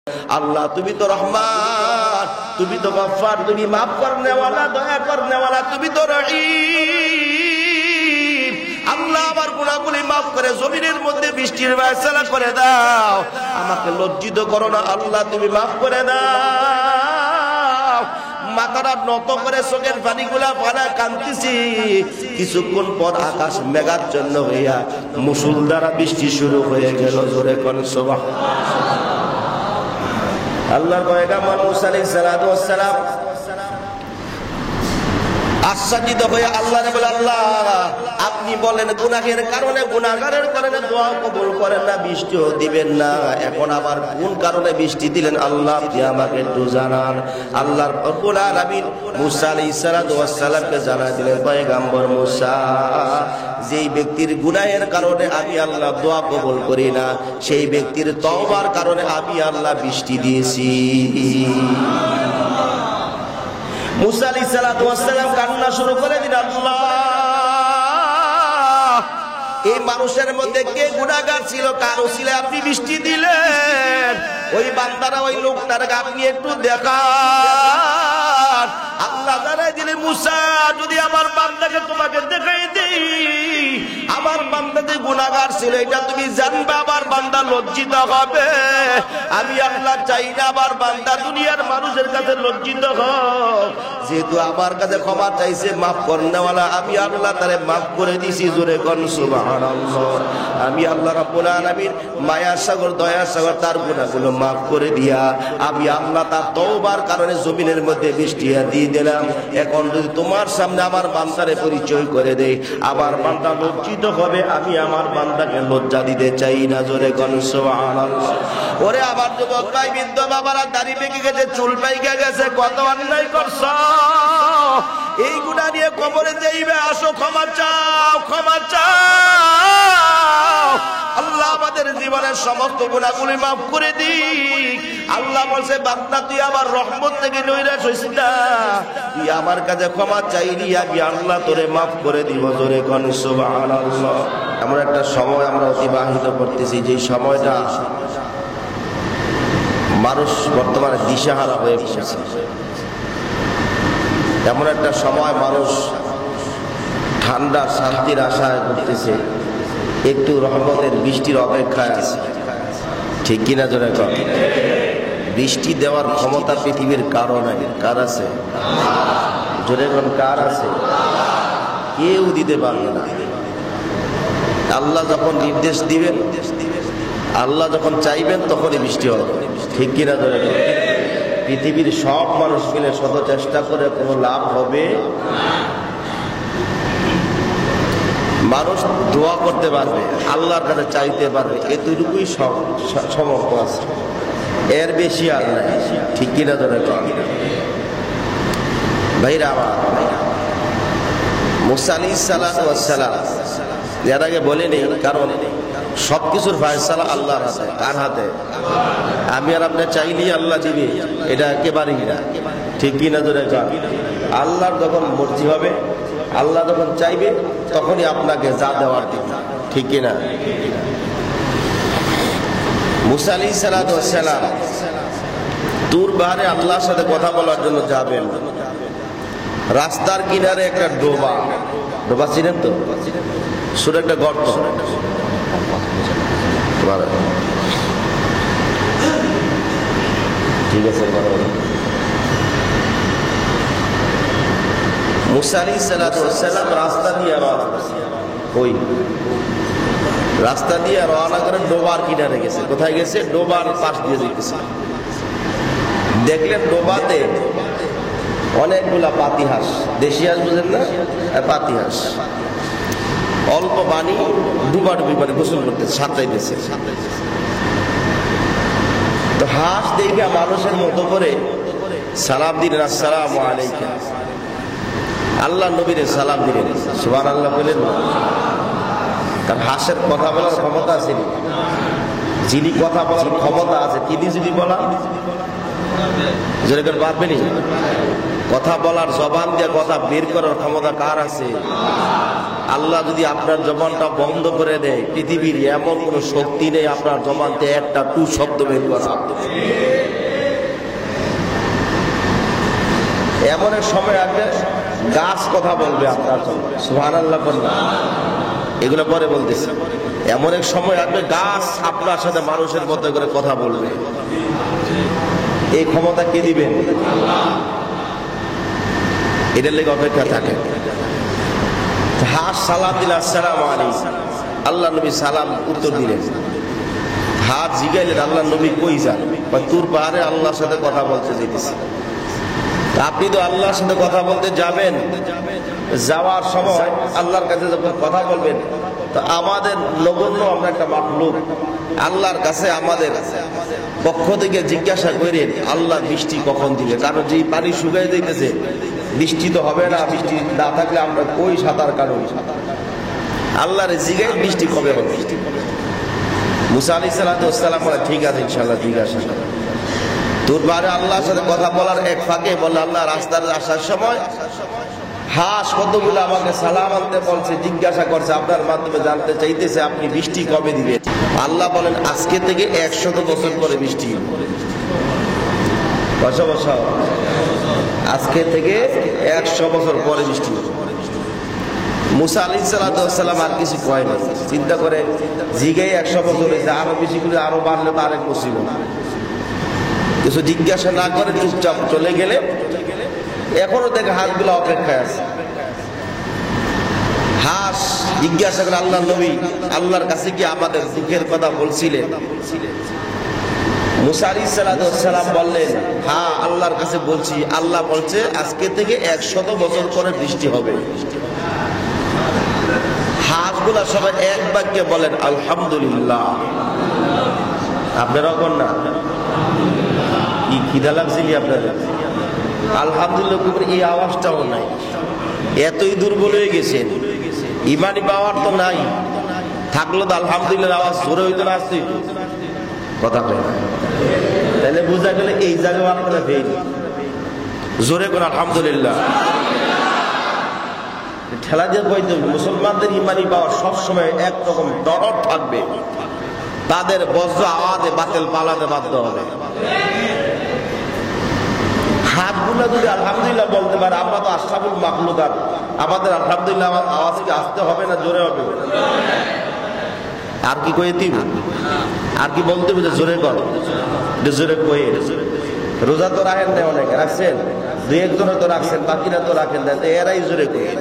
আল্লাহ তুমি তো রহমান, তুমি তো গফফার, তুমি মাফ করনে ওয়ালা, দয়া করনে ওয়ালা, তুমি তো রহিম। আল্লাহ আমার গুনাহগুলি মাফ করে জমিনের মধ্যে বৃষ্টির ফয়সালা করে দাও, আমাকে লজ্জিত করো না আল্লাহ, তুমি মাফ করে দাও। মাথাটা নত করে চোখের পানিগুলা ফানা কাঁদতেছি। কিছুক্ষণ পর আকাশ মেঘাচ্ছন্ন হইয়া মুষলধারা বৃষ্টি শুরু হয়ে গেল। জোরে কোন সুবহানাল্লাহ। আল্লাহর পয়গম্বর মুসা আলাইহিস সালাতু ওয়াস সালাম আশ্চর্যিত হয়ে আল্লাহরে বলে, আল্লাহ আপনি বলেন গুনাহের কারণে, গুনাহগারের কারণে দোয়া কবুল করেন না, বৃষ্টিও দিবেন না। এখন আবার কোন কারণে বৃষ্টি দিলেন আল্লাহ আপনি আমাকে একটু জানান। আল্লাহর রব্বুল আলামিন মুসা আলাইহিস সালাতু ওয়াস সালামকে জানাই দিলেন, পয়গম্বর মুসা, যেই ব্যক্তির গুনাহের কারণে আমি আল্লাহ দোয়া কবুল করি না, সেই ব্যক্তির তওবার কারণে আমি আল্লাহ বৃষ্টি দিয়েছি। মুসা আলাইহিস সালাতু ওয়াস সালাম কান্না শুরু করে দিলেন, আল্লাহ এই মানুষের মধ্যে কে গুনাহগার ছিল, কার ওসিলায় আপনি বৃষ্টি দিলেন? ওই বান্দারা, ওই লোকটাকে আপনি একটু দেখান। আল্লাহ জানাই দিলেন, মুসা যদি আমার বান্দাকে তোমাকে দেখাই দেই, আমার বান্দাতে গুনাহগার ছিল এটা তুমি জানবা, আমার বান্দা লজ্জিত হবে। আমি আল্লাহ চাই না আমার বান্দা দুনিয়ার মানুষের কাছে লজ্জিত হোক। যেহেতু আমার কাছে ক্ষমা চাইছে, মাফ করনেওয়ালা, আমি আল্লাহ তারে মাফ করে দিছি। জোরে কোন সুবহানাল্লাহ। আমি আল্লাহ রাব্বুল আলামিন মায়া সাগর, দয়া সাগর, তার গুনাহগুলো মাফ করে দিয়া আমি আল্লাহ তার তওবার কারণে জমিনের মধ্যে বৃষ্টি দিয়ে দিলাম। এখন যদি তোমার সামনে আমার বান্দারে পরিচয় করে দেই, আমার বান্দা লজ্জিত হবে, আমি আমার বান্দাকে লজ্জা দিতে চাই না। জোরে কোন সুবহানাল্লাহ। ওরে আমার যুবক ভাই, বৃদ্ধ বাবারা, দাড়ি পেকে গেছে, চুল পাইকে গেছে, কত অন্যায় করছো, এই গুনাহ নিয়ে কবরে যাইবে, আসো ক্ষমা চাও, ক্ষমা চাও। আল্লাহ আমাদের জীবনের সমস্ত গুনাহগুলি মাফ করে দিক। আল্লাহ বলছে, বান্দা তুই আমার রহমত থেকে নৈরাশ হইস না, তুই আমার কাছে ক্ষমা চাইলি, আমি আল্লাহ তোরে মাফ করে দিব। জোরে কোন সুবহানাল্লাহ। এমন একটা সময় আমরা অতিবাহিত করতেছি, যে সময়টা মানুষ বর্তমানে দিশাহারা হয়ে পড়েছে। এমন একটা সময় মানুষ ঠান্ডা শান্তির আশায় করতেছে, একটু রহমতের বৃষ্টির অপেক্ষায় আছে। ঠিক কিনা জোরে কর। বৃষ্টি দেওয়ার ক্ষমতা পৃথিবীর কারো নাই, কার আছে? জোরে কোন কার আছে? কেউ দিতে পারবে না। আল্লাহ যখন নির্দেশ দিবেন, আল্লাহ যখন চাইবেন, তখনই বৃষ্টি হবে। ঠিক কিনা জোরে কর। পৃথিবীর সব মানুষ মিলে শত চেষ্টা করে কোনো লাভ হবে? মানুষ দোয়া করতে পারবে, আল্লাহর কাছে চাইতে পারবে, এতটুকুই সমর্থ আছে, এর বেশি আর নাই। ঠিক কিনা ধরে ভাইরা আমার, মুসা আলাইহিস সালাতু ওয়াস সালাম এর আগে বলেনি, কারণ সবকিছুর ফয়সালা আল্লাহর হাতে। কার হাতে? আমি আর আপনি চাইলেই আল্লাহ দিবে, এটা একেবারেই না। ঠিক কিনা ধরে আল্লাহর যখন মর্জি হবে, আল্লাহ যখন চাইবে, তখনই আপনাকে যা দেওয়ার দিবে। ঠিক কিনা? মুসা আলাইহিস সালাতু ওয়াস সালাম তুর পাহাড়ে আল্লাহর সাথে কথা বলার জন্য যাবেন। রাস্তার কিনারে একটা ডোবা, ডোবা চিনেন তো? ছোট একটা গর্ত, ঠিক আছে। মুসা আলাইহিস সালাতু ওয়াস সালাম রাস্তা দিয়ে রওনা করেছে। ওই রাস্তা দিয়ে রওনা করে ডোবার কিনারে গেছে। কোথায় গেছে? ডোবার পাশ দিয়ে যেতেছে। দেখলেন ডোবাতে অনেকগুলা পাতিহাঁস, দেশি হাঁস বুঝেন না, পাতিহাঁস, অল্প পানি ডুবাডুবি মানে গোসল করতেছে, সাঁতরাইতেছে। তো হাঁস দেখে মানুষের মতো করে সালাম দিলেন, আসসালামু আলাইকুম। আল্লাহ নবীরে সালাম দিলেন, সুবহানাল্লাহ বলেন। কারণ হাঁসের কথা বলার ক্ষমতা আছে, যিনি কথা বলার ক্ষমতা আছে তিনি যদি বলা যেরকম পারবেনি, কথা বলার জবান দিয়ে কথা বের করার ক্ষমতা কার আছে? আল্লাহ যদি আপনার জবানটা বন্ধ করে দেয়, পৃথিবীর এমন কোন শক্তি নেই আপনার জবান দিয়ে একটা টু শব্দ বের করা। এমন এক সময় আসবে গাছ কথা বলবে আপনার সঙ্গে, সুবহানাল্লাহ বললাম, এগুলো পরে বলতেছি। এমন এক সময় আসবে গাছ আপনার সাথে মানুষের মতো করে কথা বলবে। এই ক্ষমতা কে দিবেন? এটার লেগে অপেক্ষা থাকে। হাঁস সালাম দিল, আসসালামু আলাইকুম, আল্লাহ নবী সালাম উত্তর দিলেন। হাত জিগাইলেন, আল্লাহ নবী কই যান? তুর পাহাড়ে আল্লাহর সাথে কথা বলতে যেতেছি। আপনি তো আল্লাহর সাথে কথা বলতে যাবেন, যাওয়ার সময় আল্লাহর কাছে যখন কথা বলবেন, তো আমাদের নগণ্য আমরা একটা মাখলুক, আল্লাহর কাছে আমাদের পক্ষ থেকে জিজ্ঞাসা করেন আল্লাহ বৃষ্টি কখন দিবে। কারণ যে পানি শুকাই দিতেছে, বৃষ্টি তো হবে না, বৃষ্টি না থাকলে আমরা কই সাঁতার কাটব? আল্লাহর জিগাই বৃষ্টি কবে হবে? মুসা আলাইহিস সালাম বলে ঠিক আছে, ইনশাআল্লাহ ঠিক আছে। তোর বারে আল্লাহর সাথে কথা বলার এক ফাঁকে বলে, আল্লাহ রাস্তার আসার সময় হাঁস কতগুলো আমাকে সালাম আনতে বলছে, জিজ্ঞাসা করছে, আপনার মাধ্যমে জানতে চাইতেছে আপনি বৃষ্টি কবে দিবেন। আল্লাহ বলেন আজকে থেকে 100 বছর পরে বৃষ্টি। বসো বসো, আজকে থেকে 100 বছর পরে বৃষ্টি। মুসা আলাইহিস সালাম আর কিছু কয় না, চিন্তা করে জিগাই 100 বছর হয়েছে, আরো বেশি করে আরো বাড়লে তো আরেক মুসিবত। কিছু জিজ্ঞাসা না করে চুপচাপ চলে গেলে। এখনো দেখে হাঁসগুলো অপেক্ষায় আছে। হাঁস জিজ্ঞাসা করে, আল্লাহ নবী আল্লাহর কাছে কি আমাদের দুঃখের কথা বলছিলেন? মুসা আলাইহিস সালাম বললেন, হ্যাঁ আল্লাহর কাছে বলছি, আল্লাহ বলছে আজকে থেকে 100 বছর পরে বৃষ্টি হবে। হাঁসগুলা সবাই এক বাক্যে বলেন আলহামদুলিল্লাহ। আপনারাও কর না? কি খিদা লাগছিলি আপনাদের? আলহামদুলিল্লাহ এই আওয়াজটাও নাই, এতই দুর্বল হয়ে গেছেন, ইমানি পাওয়ার তো নাই। থাকলো তো আলহামদুলিল্লাহ আওয়াজ জোরে হইতো না, আসতে হইতো কথা কয়। তাহলে বোঝা গেলে এই জায়গায় আপনারা ফেল জোরে কোন আলহামদুলিল্লাহ ঠেলা দিয়ে বইতে হবে। মুসলমানদের ইমানি পাওয়ার সবসময় একরকম দরদ থাকবে, তাদের বজ্র আওয়াজে বাতিল পালাতে বাধ্য হবে। হাতগুলো যদি আলহামদুলিল্লাহ বলতে পারে, আমরা তো আশরাফুল মাখলুকাত, আমাদের আলহামদুলিল্লাহ আওয়াজ কি আসতে হবে না জোরে হবে? আর কি কয়ে দিব? আর কি বলতে হবে? জোরে কর, জোরে কয়ে। রোজা তো রাখেন না, অনেকে রাখছেন, 2-1 তো রাখছেন, বাকিরা তো রাখেন না, এরাই জোরে কয়ে।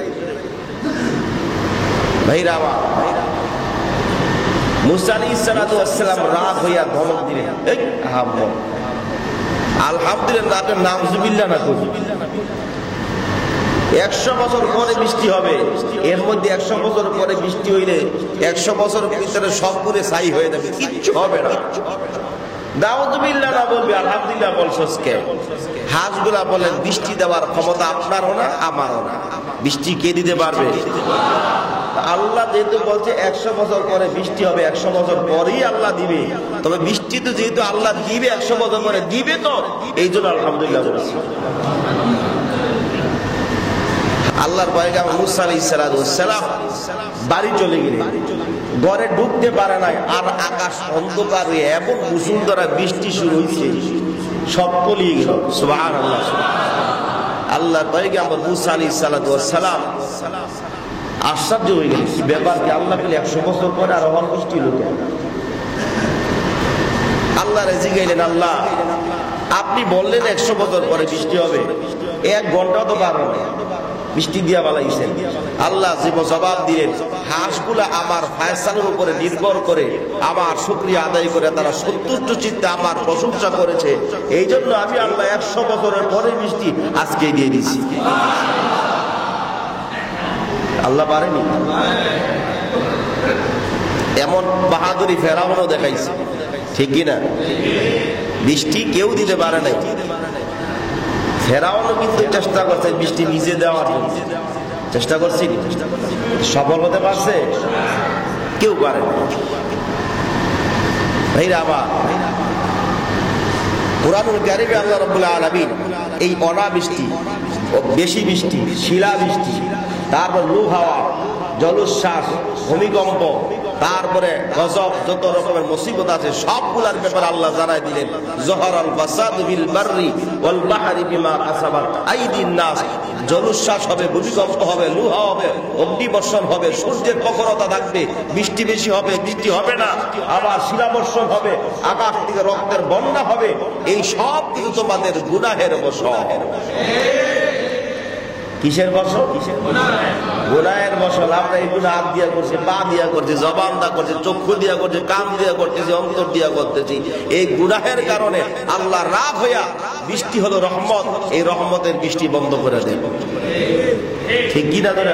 ভাইরা আমার, মুসা আলাইহিস সালাম রাগ হইয়া ধমক দিলেন, এই আহাম্মদ আলহামদুলিল্লাহ আপনার নাউজুবিল্লাহ না করি। 100 বছর পরে বৃষ্টি হবে, এর মধ্যে 100 বছর পরে বৃষ্টি হইলে 100 বছর ভিতরে সব পুরে ছাই হয়ে যাবে, কিচ্ছু হবে না। নাউজুবিল্লাহ না বলবি, আলহামদুলিল্লাহ বলছস কে? হাঁসগুলা বলেন বৃষ্টি দেওয়ার ক্ষমতা আপনারও না আমারও না, বৃষ্টি কে দিতে পারবে? আল্লাহ যেহেতু বলছে 100 বছর পরে বৃষ্টি হবে, 100 বছর পরেই আল্লাহ দিবে, তবে বৃষ্টি তো যেহেতু আল্লাহ দিবে 100 বছর পরে দিবে, তো এই জন্য আলহামদুলিল্লাহ বলছি। আল্লাহর পয়গম্বর মুসা আলাইহিস সালাম বাড়ি চলে গেলেন, ঘরে ঢুকতে পারে নাই, আর আকাশ অন্ধকার হয়ে এমন মুষলধারে বৃষ্টি শুরু হয়েছে, সব তলিয়ে গেল। সুবহানাল্লাহ। আল্লাহর পয়গম্বর মুসা আলাইহিস সালাম আশ্চর্য হয়ে গেল, কি ব্যাপার, কি আল্লাহ পেলে 100 বছর পরে আর হওয়ার বৃষ্টি হলো কেন? আল্লাহ রেজি গাইলেন, আল্লাহ আপনি বললেন 100 বছর পরে বৃষ্টি হবে, 1 ঘন্টাও তো পার হবে, বৃষ্টি দিয়া বালাইছেন। আল্লাহ জবাব দিলেন, হাঁসগুলা আমার ফায়সালার উপরে নির্ভর করে আমার শুকরিয়া আদায় করে তারা সন্তুষ্ট চিত্তে আমার প্রশংসা করেছে, এই জন্য আমি আল্লাহ 100 বছরের পরে বৃষ্টি আজকে দিয়ে দিচ্ছি। আল্লাহ পারেনি? এমন বাহাদুরি ফেরাউনও দেখাইছে, ঠিক কিনা? বৃষ্টি কেউ দিতে পারে নাই, ফেরাউনও কিন্তু চেষ্টা করছে বৃষ্টি নিজে দেওয়ার জন্য, চেষ্টা করছি, সফল হতে পারছে? কেউ পারে না। ভাইরা আবার কুরআনুল কারীমে আল্লাহ রাব্বুল আলামিন এই অনাবৃষ্টি, বেশি বৃষ্টি, শিলা বৃষ্টি, তারপর লু হাওয়া, জলোচ্ছ্বাস, ভূমিকম্প, তারপরে গজব যত রকমের মুসিবত আছে সবগুলার ব্যাপারে আল্লাহ জানাই দিলেন, জহরাল ফাসাদু বিল বাররি ওয়াল বাহরি বিমা কাসাবাত আইদিন নাস। জলোচ্ছ্বাস হবে, ভূমিকম্প হবে, লুহা হবে, অগ্নিবর্ষণ হবে, সূর্যের প্রখরতা থাকবে, বৃষ্টি বেশি হবে, বৃষ্টি হবে না, আবার শিলাবর্ষণ হবে, আকাশ থেকে রক্তের বন্যা হবে। এই সব কিছু তোমাদের গুনাহের বশর। কিসের বশর? গুনাহের বশর। আমরা এই গুনাহ হাত দিয়া করছি, পা দিয়া করছি, জবান দা করছি, চক্ষু দিয়া করছি, কান দিয়া করতেছি, অন্তর দিয়া করতেছি। এই গুনাহের কারণে আল্লাহ রাগ হইয়া, বৃষ্টি হলো রহমত, এই রহমতের বৃষ্টি বন্ধ করে দেব। ঠিক কিনা ধরে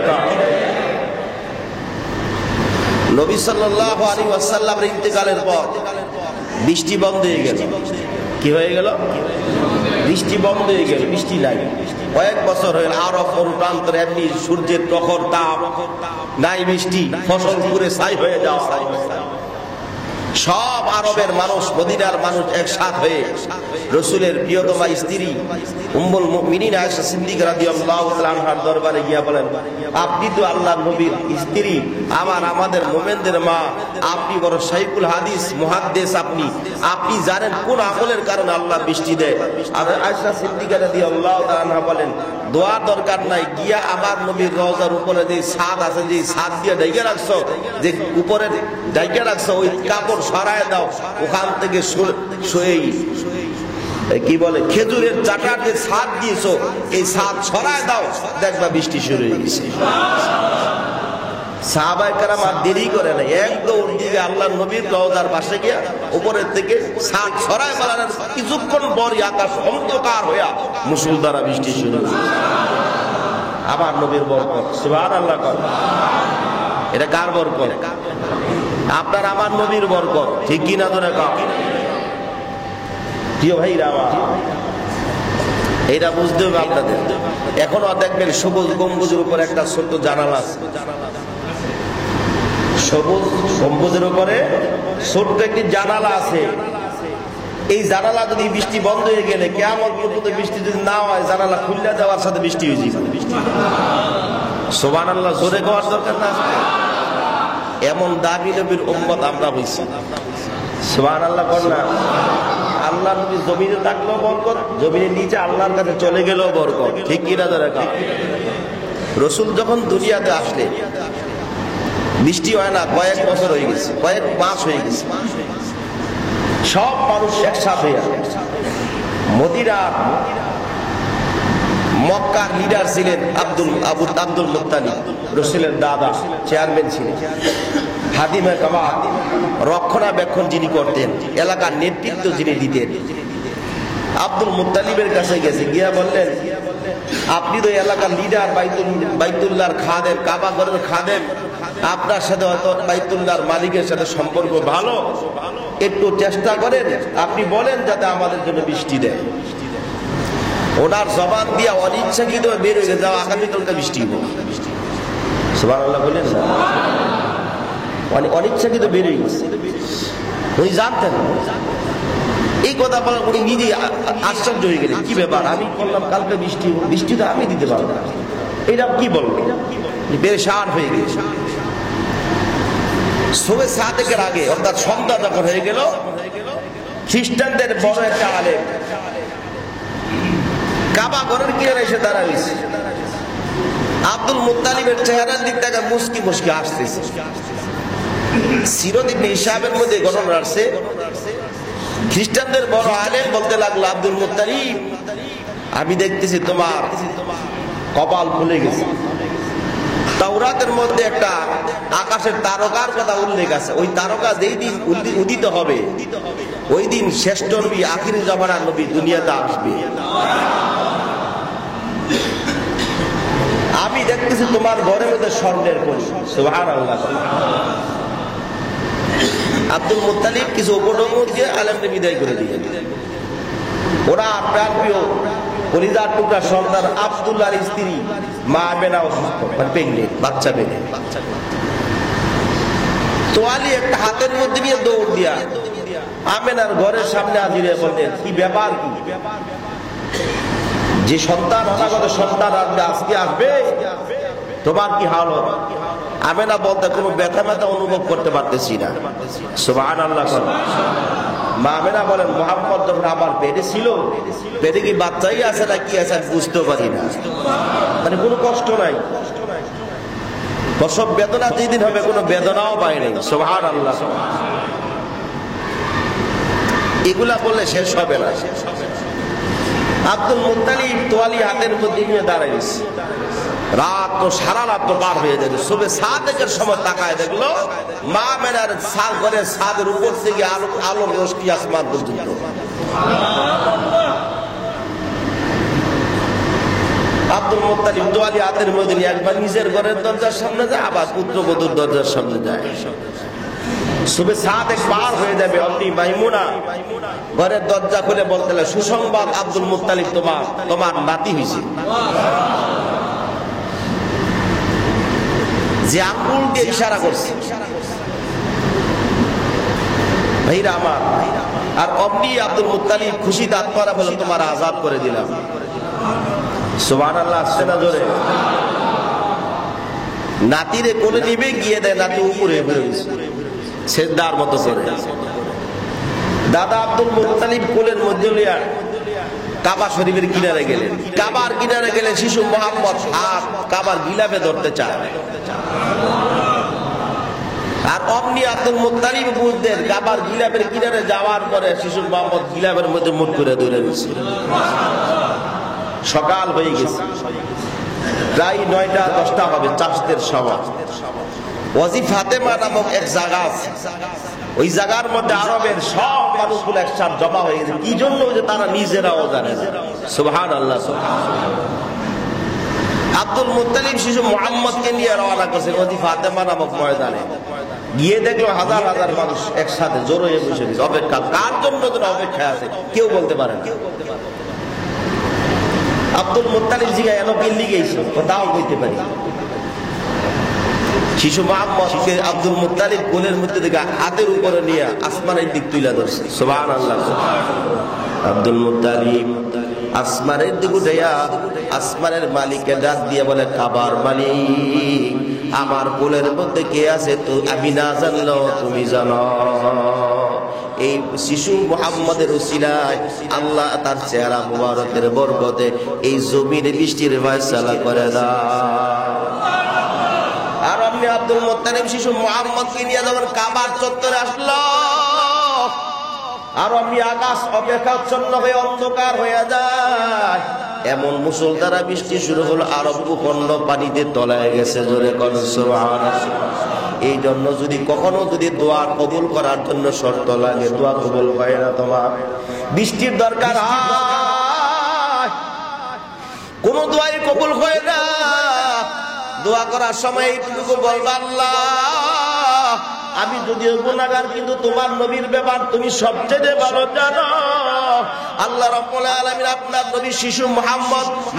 নবী সাল্লাল্লাহু আলাইহি ওয়াসাল্লামের ইন্তেকালের পর বৃষ্টি বন্ধ হয়ে গেল। কি হয়ে গেল? বৃষ্টি বন্ধ হয়ে গেল, বৃষ্টি নাই। কয়েক বছর হয়ে আরব প্রান্তরে এমনি সূর্যের প্রখর তাপ, নাই বৃষ্টি, ফসল পুরে ছাই হয়ে যাওয়া। সব আরবের মানুষ, মদিনার মানুষ একসাথ হয়ে রাসূলের প্রিয়তমা স্ত্রী উম্মুল মুমিনিন আয়েশা সিদ্দিকা রাদিয়াল্লাহু তাআলা আনহার দরবারে গিয়া বলেন, আপনি তো আল্লাহর নবীর স্ত্রী, আমাদের মুমিনদের মা, আপনি বড় শাইখুল হাদিস, মুহাদ্দিস, আপনি জানেন কোন আমলের কারণে আল্লাহ বৃষ্টি দেয়। আর আয়েশা সিদ্দিকা রাদিয়াল্লাহু তাআলা আনহা বলেন, দোয়া দরকার নাই, গিয়া আমার নবীর রওজার উপরে যে ছাদ আছে, যে ছাদ দিয়ে ঢেকে রাখছো, যে উপরে ঢেকে রাখছো, ওই কাপড় সরায় দাও, ওখান থেকে কি বলে খেজুরের চাটার যে ছাদ দিয়েছো, এই ছাদ সরায় দাও, দেখবা বৃষ্টি শুরু হয়ে গেছে। সাহাবায়ে কেরাম আর দেরি করে না, এক দৌড় দিয়ে আল্লাহর নবীর রওজার পাশে গিয়া উপরের থেকে ছাদ সরায় ফেলার কিছুক্ষণ পরই আকাশ অন্ধকার হইয়া মুষলধারা বৃষ্টি শুরু হয়েছে। আমার নবীর বরকত, সুবহানাল্লাহ। এটা কার বরকত? আপনার আমার নবীর বরকত। ঠিক কিনা ধরে কাউ প্রিয় ভাইরা আমার, এটা বুঝতে হবে আপনাদের। এখনো দেখবেন সবুজ গম্বুজের উপর একটা ছোট্ট জানালা আছে, সবুজ গম্বুজের উপরে ছোট্ট একটি জানালা আছে। এই জানালা যদি বৃষ্টি বন্ধ হয়ে গেলে, কিয়ামত পর্যন্ত বৃষ্টি যদি না হয়, জানালা খুলে যাওয়ার সাথে বৃষ্টি হয়ে যাবে। সুবহানাল্লাহ, জোরে গাওয়ার দরকার না। এমন দাবি নবীর উম্মত আমরা হইছি। সুবহানাল্লাহ কর না। আল্লাহ নবী জমিনে থাকলেও বরকত, জমিনের নিচে আল্লাহর কাছে চলে গেলেও বরকত। ঠিক কিনা ধরে কা? রাসূল যখন দুনিয়াতে আসলে বৃষ্টি হয় না, কয়েক বছর হয়ে গেছে, কয়েক মাস হয়ে গেছে। সব মানুষ একসাথে হইয়া মদিনার মক্কার লিডার ছিলেন আব্দুল মুত্তালিব, রাসূলের দাদা, চেয়ারম্যান ছিলেন। হাদিমে কাবা, রক্ষণাবেক্ষণ যিনি করতেন, এলাকার নেতৃত্ব যিনি দিতেন, আব্দুল মুত্তালিবের কাছে গেছে, গিয়া বললেন, আপনি তো এলাকার লিডার, বাইতুল্লাহর খাদেম, কাবা ঘরের খাদেম, আপনার সাথে হয়তো বাইতুল্লাহর মালিকের সাথে সম্পর্ক ভালো, একটু চেষ্টা করেন, আপনি বলেন যাতে আমাদের জন্য বৃষ্টি দেয়। ওনার জবান দিয়া অনিচ্ছাকৃত বের হয়ে যাওয়া, আগামীকালকে বৃষ্টি হবে। সুবহানাল্লাহ বলেন না, অনিচ্ছাকৃত বের হয়ে গেছে। উনি জানতেন এই কথা বলার, উনি নিজে আশ্চর্য হয়ে গেলেন, কি ব্যাপার, আমি বললাম কালকে বৃষ্টি, বৃষ্টি তো আমি দিতে পারবো না, এটা কি বলবো, পেরেশান হয়ে গেছে। সুবে সাদেকের আগে, অর্থাৎ সন্ধ্যা যখন হয়ে গেল, খ্রিস্টানদের বড় একটা আলেম কাবা ঘরের কিনারে এসে দাঁড়াইছে। আব্দুল মুত্তালিবের চেহারার দিক থেকে মুস্কি মুস্কি আসতেছে। সিরাত ইবনে হিশামের মধ্যে ঘটনা আসছে, খ্রিস্টানদের বড় আলেম বলতে লাগলো, আব্দুল মুত্তালিব, আমি দেখতেছি তোমার কপাল খুলে গেছে। তাওরাতের মধ্যে একটা আকাশের তারকার কথা উল্লেখ আছে। ওই তারকা যেই দিন উদিত হবে, ওই দিন শ্রেষ্ঠ নবী, আখিরি জামানার নবী দুনিয়াতে আসবে। আমি দেখতেছি তোমার ঘরের মধ্যে স্বর্ণের করি। সুবহানাল্লাহ। আব্দুল মুত্তালিব কিছু উপঢৌকন দিয়ে আলেমকে বিদায় করে দিয়ে, ওরা আপনার প্রিয় কলিজার টুকরা সন্তান আব্দুল্লাহর স্ত্রী মা আমেনা অসুস্থ, প্রেগনেন্ট, বাচ্চা পেলে তোয়ালি একটা হাতের মধ্যে নিয়ে দৌড় দিয়া আমেনার ঘরের সামনে হাজির হয়ে বললেন, কি ব্যাপার, কি যে সন্তান, অনাগত সন্তান আজকে আসবে, তোমার কি হাল হবে? আমেনা বলতে কোনো ব্যথা ব্যথা অনুভব করতে পারতেছি না। সুবহানাল্লাহ। মা আমেনা বলেন মুহাম্মদ যখন আমার পেটে ছিল, পেটে কি বাচ্চাই আছে না কি আছে বুঝতে পারি না, মানে কোনো কষ্ট নাই। প্রসব বেদনা যেদিন হবে কোনো বেদনাও পাই নাই। সুবহানাল্লাহ। এগুলা বললে শেষ হবে না। আব্দুল মুত্তালিব তোয়ালি হাতের মধ্যে নিয়ে দাঁড়াইছে, রাত তো সারা রাত তো পার হয়ে যাবে। সুবে সাদেকের সময় তাকায় দেখলো মা মেনার ছাদ ঘরের ছাদের উপর থেকে আলোর রশ্মি আসমান পর্যন্ত। আব্দুল মুত্তালিব তোয়ালি হাতের মধ্যে নিয়ে একবার নিজের ঘরের দরজার সামনে যায়, আবার পুত্রবধূর দরজার সামনে যায়। সুবে সাদেক পার হয়ে যাবে, অমনি মাইমুনা ঘরের দরজা খুলে বলতে সুসংবাদ আব্দুল মুত্তালিব তোমার নাতি হয়েছে। যে আঙ্গুল দিয়ে ইশারা করছে ভাইরা আমার, আর অমনি আব্দুল মুত্তালিব খুশি দাঁত করা বলে তোমার আজাদ করে দিলাম। সুবহানাল্লাহ। আসছে না জোরে? নাতিরে কোলে নিবে, গিয়ে দেয় নাতি উপরে বেরোইছে সেজদার মতো করে। দাদা আব্দুল মুত্তালিব কোলের মধ্যে লিয়া কাবা শরীফের কিনারে গেলেন। কাবার কিনারে গেলেন, শিশু মুহাম্মদ হাত কাবার গিলাফে ধরতে চায়, আর অমনি আব্দুল মুত্তালিব বুঝলেন কাবার গিলাফের কিনারে যাওয়ার পরে শিশু মুহাম্মদ গিলাফের মধ্যে মুখ করে ধরে দিয়েছে। সকাল হয়ে গেছে, প্রায় 9টা-10টা হবে, চাষদের সময়। ওয়াজি ফাতেমা নামক এক জায়গা আছে, ওই জায়গার মধ্যে আরবের সব মানুষগুলো একসাথে জমা হয়ে গেছে। কি জন্য? যে তারা নিজেরাও জানে না। সুবহানাল্লাহ। আব্দুল মুত্তালিব শিশু মুহাম্মদকে নিয়ে রওনা করছে ওয়াজি ফাতেমা নামক ময়দানে। গিয়ে দেখলো হাজার হাজার মানুষ একসাথে জড়ো হয়ে বসে গেছে, অপেক্ষা। কার জন্য অপেক্ষায় আছে কেউ বলতে পারে না। আব্দুল মুত্তালিব জিজ্ঞাসা এত কিল্লি গেছে, তাও বলতে পারি। শিশু মুহাম্মদকে আব্দুল মুত্তালিব কোলের মধ্যে থেকে হাতের উপরে নিয়ে আসমানের দিক তুলে ধরছে। সুবহানাল্লাহ। আব্দুল মুত্তালিব আসমানের দিকে উঠাইয়া আসমানের মালিককে ডাক দিয়ে বলে, কাবার মালিক, আমার কোলের মধ্যে কে আছে তো আমি না জানলেও তুমি জানো। এই শিশু মুহাম্মদের উসিলায় আল্লাহ তার চেহারা মুবারকের বরকতে এই জমিনে বৃষ্টির ফয়সালা করে দাও। আর আপনি আব্দুল মুত্তালিব শিশু মুহাম্মদকে নিয়ে যখন কাবার চত্বরে আসলো, আর আমি আকাশ অপেক্ষাচ্ছন্ন হয়ে অন্ধকার হয়ে যায়। এমন মুষলধারা বৃষ্টি শুরু হলো, আরব ভূখণ্ড পানিতে তলায় গেছে। জোরে কোন সুবহানাল্লাহ। এই জন্য যদি কখনো যদি দোয়া কবুল করার জন্য শর্ত লাগে, দোয়া কবুল হয় না। তোমার বৃষ্টির দরকার হয়, কোন দোয়াই কবুল হয় না। দোয়া করার সময় এইটুকু বলবা, আল্লাহ আমি যদিও গুনাহগার, কিন্তু তোমার নবীর ব্যাপার তুমি সবচেয়ে ভালো জানো। আল্লাহ রাব্বুল আলামিন আপনার নবী শিশু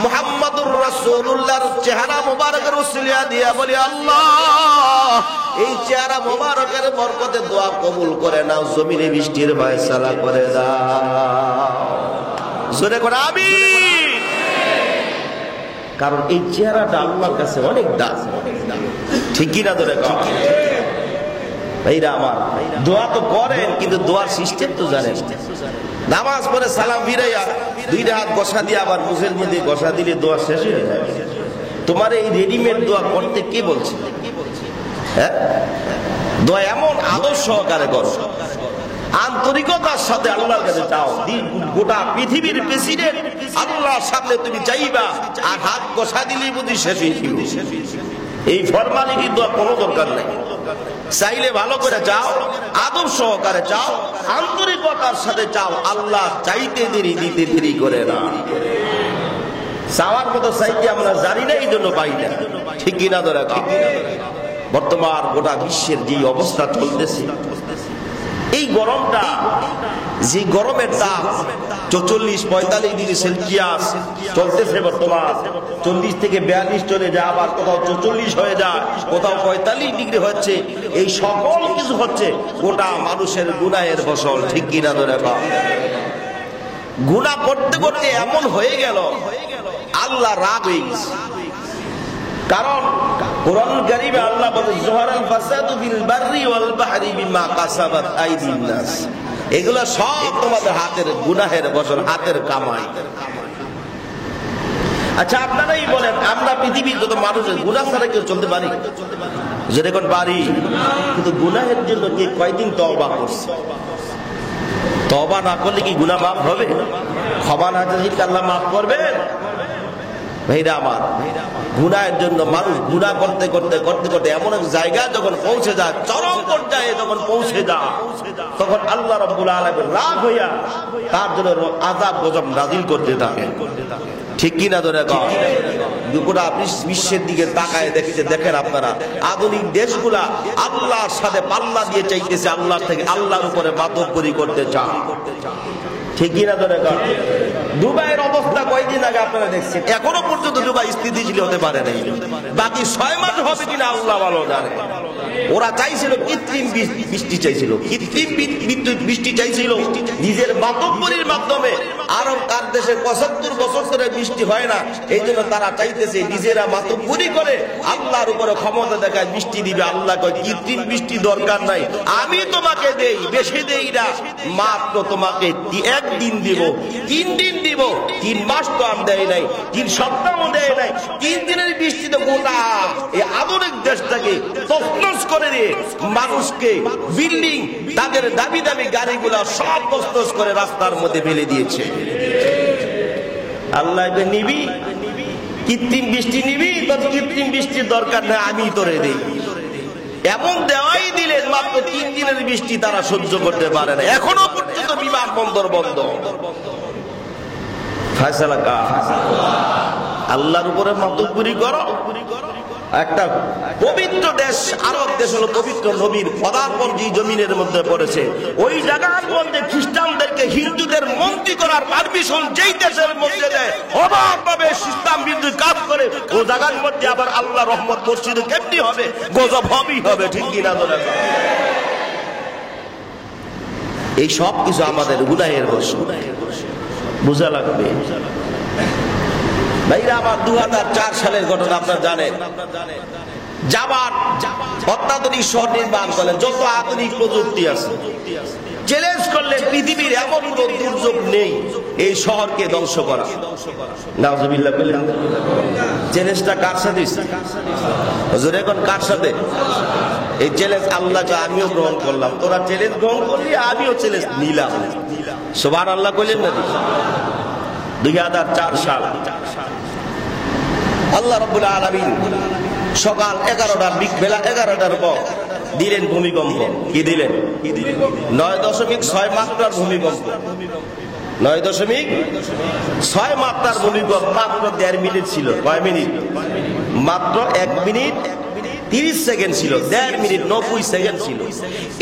মুহাম্মদুর রাসূলুল্লাহর চেহারা মোবারকের উসিলা দিয়া বলি, আল্লাহ এই চেহারা মোবারকের বরকতে দোয়া কবুল করে নাও, জমিনে বৃষ্টির ফয়সালা করে দাও। জোরে করে আমিন। কারণ এই চেহারাটা আল্লাহর কাছে অনেক দাম। ঠিক কি না? ধরে ভাইরা আমার, দোয়া তো করেন কিন্তু দোয়ার সিস্টেম তো জানেন। নামাজ পড়ে সালাম ফিরাইয়া 2টা হাত গসা দিয়ে আবার মুখের মধ্যে গসা দিলে দোয়া শেষ হয়ে যায়। তোমার এই রেডিমেড দোয়া করতে কে বলছে? হ্যাঁ, দোয়া এমন আদর্শ সহকারে করো, আন্তরিকতার সাথে আল্লাহর কাছে চাও। গোটা পৃথিবীর প্রেসিডেন্ট আল্লাহর সামনে তুমি চাইবা, আর হাত গসা দিলে বুঝি শেষ হয়ে যাবে। এই ফরমালিটি দোয়া কোনো দরকার নেই। চাইলে ভালো করে চাও, আদব সহকারে চাও, আন্তরিকতার সাথে চাও। আল্লাহ চাইতে দেরি, দিতে দেরি করে না। চাওয়ার মতো চাইতে আমরা জানি না, এই জন্য পাই না। ঠিক কিনা? ধরে বর্তমান গোটা বিশ্বের যে অবস্থা চলতেছে, এই গরমটা, যে গরমের তাপ 44-45 ডিগ্রি সেলসিয়াস চলতেছে বর্তমান, 40 থেকে 42 চলে যায়, আবার কোথাও 44 হয়ে যায়, কোথাও 45 ডিগ্রি হচ্ছে। এই সকল কিছু হচ্ছে গোটা মানুষের গুনাহের ফসল। ঠিক কিনা? ধরে গুনাহ করতে করতে এমন হয়ে গেল আল্লাহ রাগ হয়ে গেছে। কারণ কোরআন কারীমে আল্লাহ বলেন যুহারাল ফাসাদু ফিল বাররি ওয়াল বাহরি বিমা কাসাবাত আইদিন নাস। এগুলা সব তোমাদের হাতের গুনাহের বছর, হাতের কামাই। আচ্ছা আপনারাই বলেন, আমরা পৃথিবীর যত মানুষের গুনাহ ছাড়া কেউ চলতে পারি? যেরকম পারি, কিন্তু গুনাহের জন্য কে কয়দিন তওবা করছে? তওবা না করলে কি গুনাহ মাফ হবে? ক্ষমা না চাইলে কি আল্লাহ মাফ করবেন? ভাইরা আমার, গুনাহের জন্য মানুষ গুনাহ করতে করতে করতে করতে এমন এক জায়গা যখন পৌঁছে যায়, চরম পর্যায়ে যখন পৌঁছে যায়, তখন আল্লাহ রাব্বুল আলামিন রাগ হইয়া তার জন্য আযাব গজব নাযিল করতে থাকে। ঠিক কি না? ধরে গোটা বিশ্বের দিকে তাকায় দেখেন আপনারা, আধুনিক দেশগুলা আল্লাহর সাথে পাল্লা দিয়ে চাইতেছে, আল্লাহর থেকে আল্লাহর উপরে মাতব্বরি করতে চায়। ঠিক কি না? ধরে দুবাইয়ের অবস্থা কয়েকদিন আগে আপনারা দেখছেন, এখনো পর্যন্ত দুবাই স্থিতিশীল হতে পারে নাই। বাকি 6 মাস হবে কিনা আল্লাহ ভালো জানে। ওরা চাইছিল কৃত্রিম বৃষ্টি, চাইছিল কৃত্রিম বিদ্যুৎ বৃষ্টি, চাইছিল নিজের মাতব্বরির মাধ্যমে। আরব তার দেশে 75 বছর ধরে বৃষ্টি হয় না, এই জন্য তারা চাইতেছে নিজেরা মাতব্বরি করে আল্লাহর উপরে ক্ষমতা দেখায় বৃষ্টি দিবে। আল্লাহ কয় কৃত্রিম বৃষ্টি দরকার নাই, আমি তোমাকে দেই, বেশি দেই না, মাত্র তোমাকে 1 দিন দিব, 3 দিন দিব, 3 মাস তো আমি দেয় নাই, 3 সপ্তাহ দেয় নাই। 3 দিনের বৃষ্টিতে গোটা এই আধুনিক দেশটাকে তছনছ করে দিয়ে মানুষকে, বিল্ডিং, তাদের দামি দামি গাড়িগুলা সব তছনছ করে রাস্তার মধ্যে ফেলে দিয়েছে। আল্লাহ নিবি কৃত্রিম বৃষ্টি, নিবি তো কৃত্রিম বৃষ্টির দরকার নেই, আমি তোরে দেই। এমন দেওয়াই দিলেন, মাত্র 3 দিনের বৃষ্টি তারা সহ্য করতে পারে না। এখনো পর্যন্ত বিমানবন্দর বন্ধ। ফয়সালা কার? আল্লাহর উপরে মাতব্বরি করো। একটা পবিত্র দেশ, আরব দেশ হলো পবিত্র নবীর পদার্পণ যে জমিনের মধ্যে পড়েছে, ওই জায়গার মধ্যে খ্রিস্টানদেরকে হিন্দুদের মন্ত্রী করার পারমিশন যেই দেশের মধ্যে দেয়, অবাকভাবে ইসলাম বিরোধী কাজ করে, ও জায়গার মধ্যে আবার আল্লাহ রহমত মসজিদ কেমনি হবে? গজব হবেই হবে। ঠিক কিনা? এই সব কিছু আমাদের গুনাহের বশে, বুঝা লাগবে। ভাইরা আমার, 2004 সালের ঘটনা আপনারা জানেন। জাপান অত্যাধুনিক শহর নির্মাণ করলেন, যত আধুনিক প্রযুক্তি আছে, চ্যালেঞ্জ করলে পৃথিবীর এমন কোন দুর্যোগ নেই এই শহরকে ধ্বংস করা। নাউজুবিল্লাহ বললেন। চ্যালেঞ্জটা কার সাথে? হুজুর এখন কার সাথে? এই চ্যালেঞ্জ আল্লাহকে আমিও গ্রহণ করলাম, তোরা চ্যালেঞ্জ গ্রহণ করলি, আমিও চ্যালেঞ্জ নিলাম। সুবহানাল্লাহ কইলেন না? 2004 সাল আল্লাহ রাব্বুল আলামিন সকাল 11টার, বেলা 11টার পর দিলেন ভূমিকম্প। কি দিলেন? 9.6 মাত্রার ভূমিকম্প। 9.6 মাত্রার ভূমিকম্প। মাত্র 1.5 মিনিট ছিল। কয় মিনিট? মাত্র 1 মিনিট 30 সেকেন্ড ছিল। 1.5 মিনিট 90 সেকেন্ড ছিল।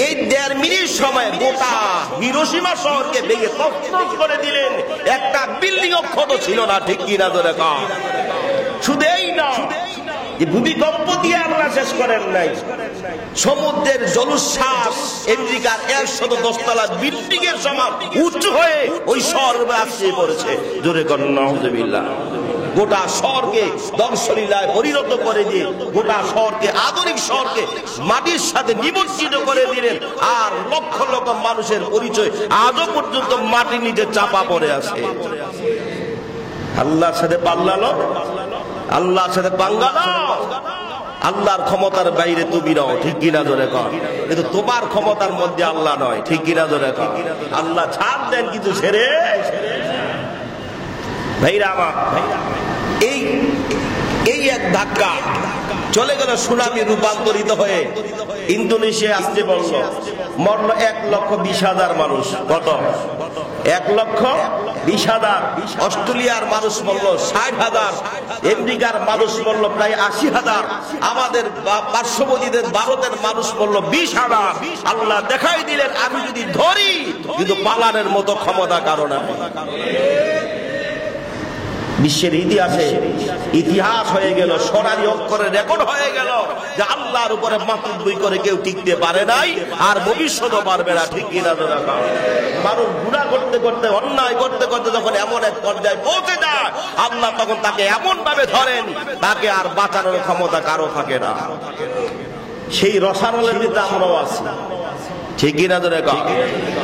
এই 1.5 মিনিট সময় গোটা হিরোশিমা শহরকে ভেঙে তছনছ করে দিলেন। একটা বিল্ডিং ক্ষত ছিল না। ঠিক কিনা? ধরে কম। শুধু এই না, যে ভূমিকম্প দিয়ে আল্লাহ শেষ করেন নাই, সমুদ্রের জলোচ্ছ্বাস আমেরিকার 110 তলা বিল্ডিং এর সমান উঁচু হয়ে ওই শহর আশ্রয় পড়েছে। জোরে কর নাউজুবিল্লাহ। গোটা শহরকে ধ্বংসলীলায় পরিণত করে দিয়ে গোটা শহরকে, আধুনিক শহরকে মাটির সাথে নিমজ্জিত করে দিলেন। আর লক্ষ লক্ষ মানুষের পরিচয় আজও পর্যন্ত মাটির নিচে চাপা পড়ে আছে। আল্লাহর সাথে পাল্লা লো, আল্লাহর সাথে পাঙ্গা নাও। আল্লাহর ক্ষমতার বাইরে তুমি নাও। ঠিক কিনা? ধরে কর। কিন্তু তোমার ক্ষমতার মধ্যে আল্লাহ নয়। ঠিক কিনা? ধরে কর। আল্লাহ ছাড় দেন কিন্তু ছেড়ে। ভাইরা আমার, এই এক ধাক্কা চলে গেল, সুনামি রূপান্তরিত হয়ে ইন্দোনেশিয়া আসতে বলল, মরল 1,20,000 মানুষ। কত? 1,20,000। অস্ট্রেলিয়ার মানুষ মরল 60,000। আমেরিকার মানুষ মরল প্রায় 80,000। আমাদের পার্শ্ববর্তীদের ভারতের মানুষ মরল 20,000। আল্লাহ দেখাই দিলেন, আমি যদি ধরি কিন্তু পালানের মতো ক্ষমতা কারো না। বিশ্বের ইতিহাস হয়ে গেল, সোনালী অক্ষরে রেকর্ড হয়ে গেল যে আল্লাহর উপরে মাতব্বরি করে কেউ টিকতে পারে নাই, আর ভবিষ্যৎও পারবে না। ঠিক কিনা? মানুষ গুনাহ করতে করতে, অন্যায় করতে করতে যখন এমন এক পর্যায়ে পৌঁছে যায়, আল্লাহ তখন তাকে এমন ভাবে ধরেন তাকে আর বাঁচানোর ক্ষমতা কারো থাকে না। সেই রসায়নের ভিতরে আমরাও আছি, ঠিক কিনা ধরে কর?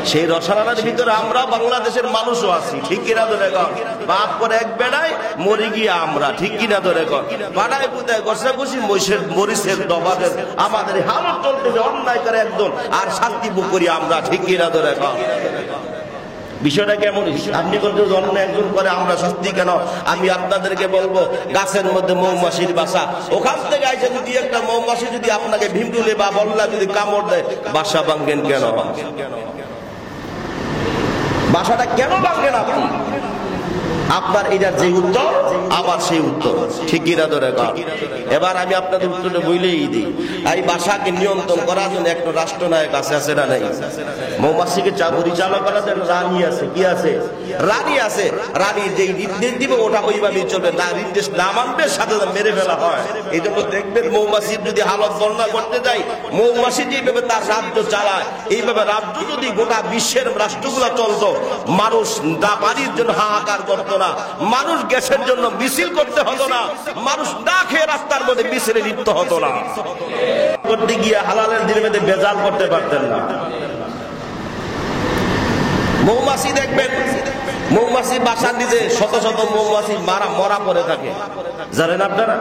সেই রসায়নের ভিতরে আমরা বাংলাদেশের মানুষও আছি, ঠিক কিনা ধরে কর? বাপ করে এক বেড়ায় মরি গিয়ে আমরা, ঠিক কিনা ধরে কর? বাড়ায় বুদায় ঘষাঘষি মরিচের ডবাদের আমাদের হালত চলতেছে, অন্যায় করে একজন আর শান্তি বুক করি আমরা, ঠিক কিনা ধরে কর? বিষয়টা কেমন? আপনি করতে জন্ম একজন করে আমরা শাস্তি কেন? আমি আপনাদেরকে বলবো, গাছের মধ্যে মৌমাছির বাসা, ওখান থেকে আইসে যদি একটা মৌমাছি যদি আপনাকে ভিমরুলে বা বল্লা যদি কামড় দেয়, বাসা ভাঙেন কেন? বাসাটা কেন ভাঙেন আপনি? আপনার এটার যে উত্তর আবার সেই উত্তর, ঠিক কিনা ধরে কর? এবার আমি আপনাদের উত্তরটা বইলেই দিই। এই বাসাকে নিয়ন্ত্রণ করার জন্য একটা রাষ্ট্রনায়ক আছে না নাই? মৌমাছিকে পরিচালনা করার জন্য রানী আছে, কি আছে? রানী আছে। রানী যেই নির্দেশ দিবে ওটা ওইভাবেই চলবে, না নির্দেশ না মানবে সাথে মেরে ফেলা হয়। এই জন্য দেখবেন মৌমাছির যদি হালত বর্ণনা করতে যাই, মৌমাছি যেভাবে তার রাজ্য চালায়, এইভাবে রাজ্য যদি গোটা বিশ্বের রাষ্ট্রগুলো চলতো, মানুষ না পানির জন্য হাহাকার করতো না, মানুষ গ্যাসের জন্য মিছিল করতে হতো না, মানুষ না খেয়ে রাস্তার মধ্যে মিছিলে লিপ্ত হতো না, করতে গিয়ে হালালের দিনের মধ্যে বেজাল করতে পারতেন না। মৌমাছি দেখবেন, মৌমাছি বাসার নিচে শত শত মৌমাছি মরা পড়ে থাকে, জানেন আপনারা?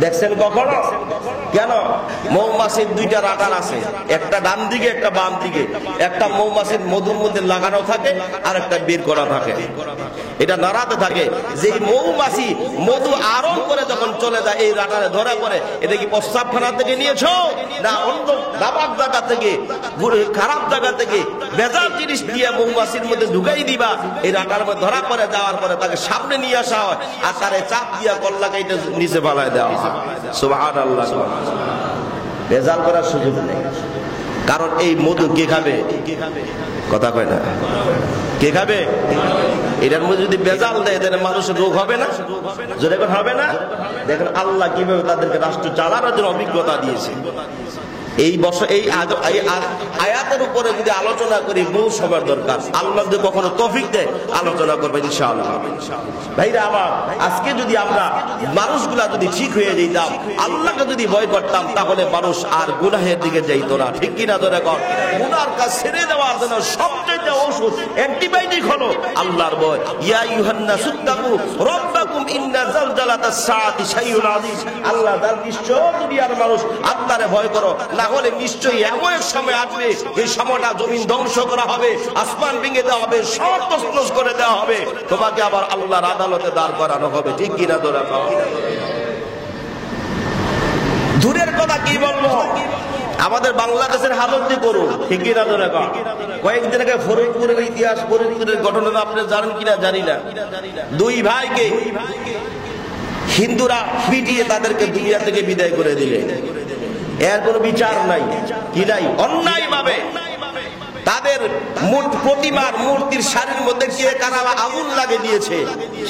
দেখছেন কখনো? কেন? মৌমাছির দুইটা রাটার আছে, একটা ডান দিকে একটা বাম দিকে। একটা মৌমাছির মধুর মধ্যে লাগানো থাকে আর একটা বের করা থাকে, এটা নাড়াতে থাকে। যে মৌমাছি মধু আরোহণ করে যখন চলে যায় এই রাটারে ধরা পড়ে, এটা কি প্রস্রাবখানা থেকে নিয়েছো না অন্য নাপাক জায়গা থেকে, খারাপ জায়গা থেকে ভেজাল জিনিস দিয়ে মৌমাছির মধ্যে ঢুকাই দিবা, এই রাটার মধ্যে ধরা পড়ে যাওয়ার পরে তাকে সামনে নিয়ে আসা হয় আর তারে চাপ দিয়া কল্লাকে এটা নিচে ফালায় দেওয়া হয়। সুবহানাল্লাহ। ভেজাল করার সুযোগ নেই, কারণ এই মধু কে খাবে? কথা কয় না, কে খাবে? এটার মধ্যে যদি ভেজাল দেয় তাহলে মানুষের রোগ হবে না, জোরে কথা হবে না? দেখেন আল্লাহ কিভাবে তাদেরকে রাষ্ট্র চালানোর জন্য অভিজ্ঞতা দিয়েছে। এই বছর এই আয়াতের উপরে যদি আলোচনা করি বহু সময় দরকার। আল্লাহ যদি কখনো তৌফিক দেয় আলোচনা করবে ইনশাআল্লাহ। ভাইরা আমার, আজকে যদি আমরা মানুষগুলা যদি ঠিক হয়ে যেতাম, আল্লাহকে যদি ভয় করতাম, তাহলে মানুষ আর গুনাহের দিকে যাইতো না, ঠিক কিনা ধরে কর? গুনার কাজ ছেড়ে দেওয়ার জন্য সবচেয়ে ওষুধ অ্যান্টিবায়োটিক হলো আল্লাহর ভয়। ইয়া আইয়ুহান্নাসু তাকু রাব্বাকুম ইন্না যালজালাতাস সাআতি শাইউন আযীম। আল্লাহ তার নিশ্চয় দুনিয়ার মানুষ আল্লাহরে ভয় করো, না হলে নিশ্চয়ই এমন এক সময় আসবে এই সময়টা জমিন ধ্বংস করা হবে, আসমান ভেঙে দেওয়া হবে, সব তছনছ করে দেওয়া হবে, তোমাকে আবার আল্লাহর আদালতে দাঁড় করানো হবে, ঠিক কিনা ধরে কর? দূরের কথা কি বলবো, আমাদের বাংলাদেশের হালত যে করুন, ঠিক কিনা ধরে কর? কয়েকদিন আগে ফরিদপুরের ইতিহাস, ফরিদপুরের ঘটনা আপনি জানেন কিনা জানি না। দুই ভাইকে হিন্দুরা পিটিয়ে তাদেরকে দুনিয়া থেকে বিদায় করে দিলেন। এর কোনো বিচার নাই, কি নাই? অন্যায় ভাবে তাদের প্রতিমার মূর্তির শাড়ির মধ্যে কে কারা আগুন লাগে দিয়েছে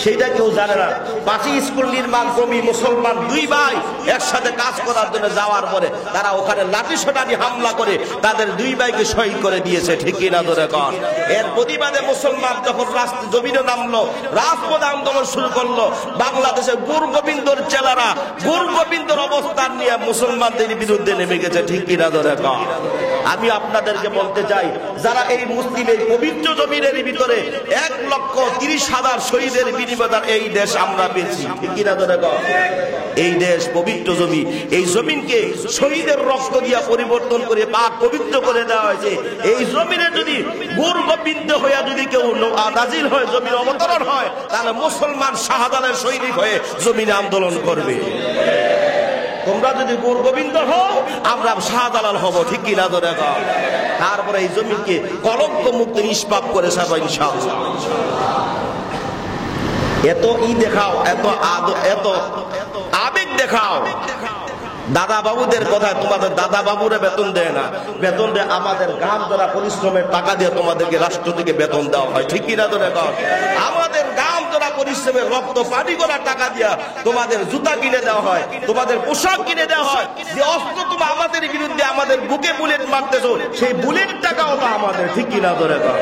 সেটা কেউ জানে না। পাশে স্কুল নির্মাণ কর্মী মুসলমান দুই ভাই একসাথে কাজ করার জন্য যাওয়ার পরে তারা ওখানে লাঠি সোটা দিয়ে হামলা করে তাদের দুই ভাইকে শহীদ করে দিয়েছে, ঠিক কিনা ধরে কর? এর প্রতিবাদে মুসলমান যখন জমিনে নামলো, রাজপথ আন্দোলন শুরু করলো, বাংলাদেশের গুরু গোবিন্দর চেলারা গুরু গোবিন্দর অবস্থান নিয়ে মুসলমানদের বিরুদ্ধে নেমে গেছে, ঠিক কিনা ধরে কর? আমি আপনাদেরকে বলতে চাই, যারা এই মুসলিমের পবিত্র জমিনের ভিতরে 1,30,000 শহীদের বিনিময়ে এই দেশ আমরা পেয়েছি, ঠিক কিনা ধরে কর? এই দেশ পবিত্র জমি, এই জমিনকে শহীদের রক্ত দিয়া পরিবর্তন করে পাক পবিত্র করে দেওয়া হয়েছে। এই জমিনে যদি গুরু গোবিন্দ হইয়া যদি কেউ নাজিল হয়, জমির অবতরণ হয়, তাহলে মুসলমান শাহজালালের সৈনিক হয়ে জমিনে আন্দোলন করবে। তোমরা যদি গুরু গোবিন্দ হও, আমরা শাহজালাল হব, ঠিক কিনা ধরে কর? তারপরে এই জমিকে কলঙ্ক মুক্ত নিষ্পাপ করে সাবা ইনশাআল্লাহ। এত দেখাও, এত আবেগ দেখাও। দাদা বাবুদের কথা, তোমাদের দাদা বাবুরা বেতন দেয় না, বেতন দেয় আমাদের গাম দ্বারা পরিশ্রমের টাকা দিয়ে তোমাদেরকে রাষ্ট্র থেকে বেতন দেওয়া হয়, ঠিক কিনা ধরে কর? আমাদের গাম দ্বারা পরিশ্রমের রক্ত পানি করা টাকা দিয়া তোমাদের জুতা কিনে দেওয়া হয়, তোমাদের পোশাক কিনে দেওয়া হয়। যে অস্ত্র তুমি আমাদের বিরুদ্ধে আমাদের বুকে বুলেট মারতেছো, সেই বুলেট টাকাও তো আমাদের, ঠিক কিনা ধরে কর?